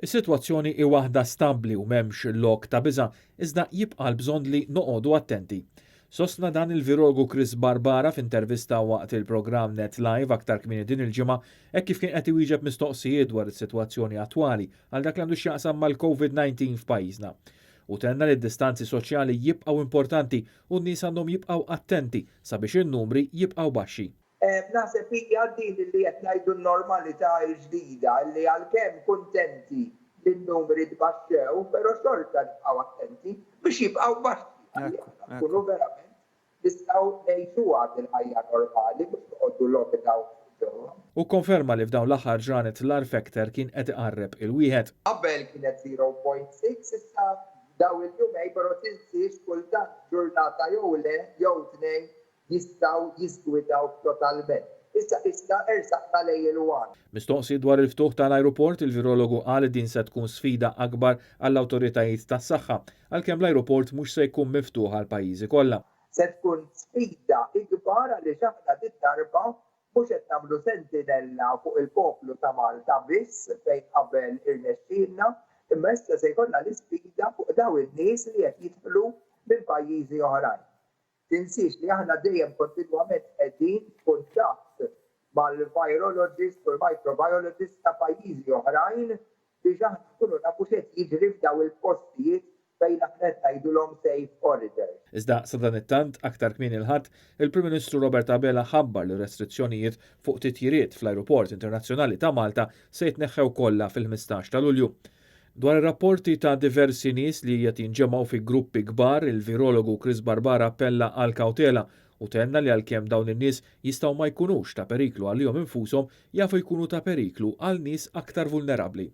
Is-sitwazzjoni hi waħda stabbli u m'hemmx lok ta' biża' iżda jibqa' l-bżonn li noqogħdu attenti. Sostna dan il-virologu Chris Barbara f'intervista waqt il-programm Net Live aktar kmieni din il-ġimgħa hekk kif kien qed iwieġeb mistoqsijiet dwar is-sitwazzjoni attwali għal dak li għandu x'jaqsam mal-COVID-19 f'pajjiżna. U tenna li d-distanzi soċjali jibqgħu importanti u n-nies għandhom jibqgħu attenti sabiex in-numri jibqgħu baxxi. Naħseb hija din li qed ngħidu n-normalità l-ġdida li għalkemm kuntenti li n-numri tbaxxew, però xorta nibqgħu attenti biex jibqgħu baxxi. Nkunu verament nistgħu ngħixuha il-ħajja normali biex noqogħdu lockdown. U konferma li f'dawn l-aħħar ġranet l-arfekter kien qed iqarreb il-wieħed. Qabel kienet 0.6 issa daw il-jumej però tinsiex kultant ġurnata jew le jew tnejn jistgħu jisgwidaw totalment. Issa ersaqna lejn il-1. Mistoqsi dwar il-ftuħ tal-ajruport, il-virologu qal din se tkun sfida akbar għall-awtoritajiet tas-saħħa għalkemm l-ajruport mhux se jkun miftuħ għal pajjiżi kollha. Se tkun sfida ikbar għaliex aħna dit-darba mhux qed nagħmlu sentinella fuq il-poplu ta' Malta biss fejn qabel irnexxielna, imma issa se jkollna l-isfida fuq daw in-nies li qed jidħlu minn pajjiżi oħrajn. Tinsiex li aħna dejjem kontinwament qegħdin kuntatt mal-virologist u l-microbiologist ta' pajjiżi oħrajn biex aħna nkunu nafu x'qed jiġri f'daw il-postijiet fejn aħna qed ngħidulhom safe corridors. Iżda sa dan it-tant aktar kmieni il-ħadd, il-Prim Ministru Robert Abela ħabbar li restrizzjonijiet fuq titjiriet fl-Ajruport Internazzjonali ta' Malta se jitneħħew kollha fil-15 ta' Lulju. Dwar ir-rapporti ta' diversi nies li qed jinġemgħu fi gruppi kbar, il-virologu Chris Barbara appella għal kawtela u tenna li għalkemm dawn in-nies jistgħu ma jkunux ta' periklu għalihom infushom jafu jkunu ta' periklu għal nies aktar vulnerabbli.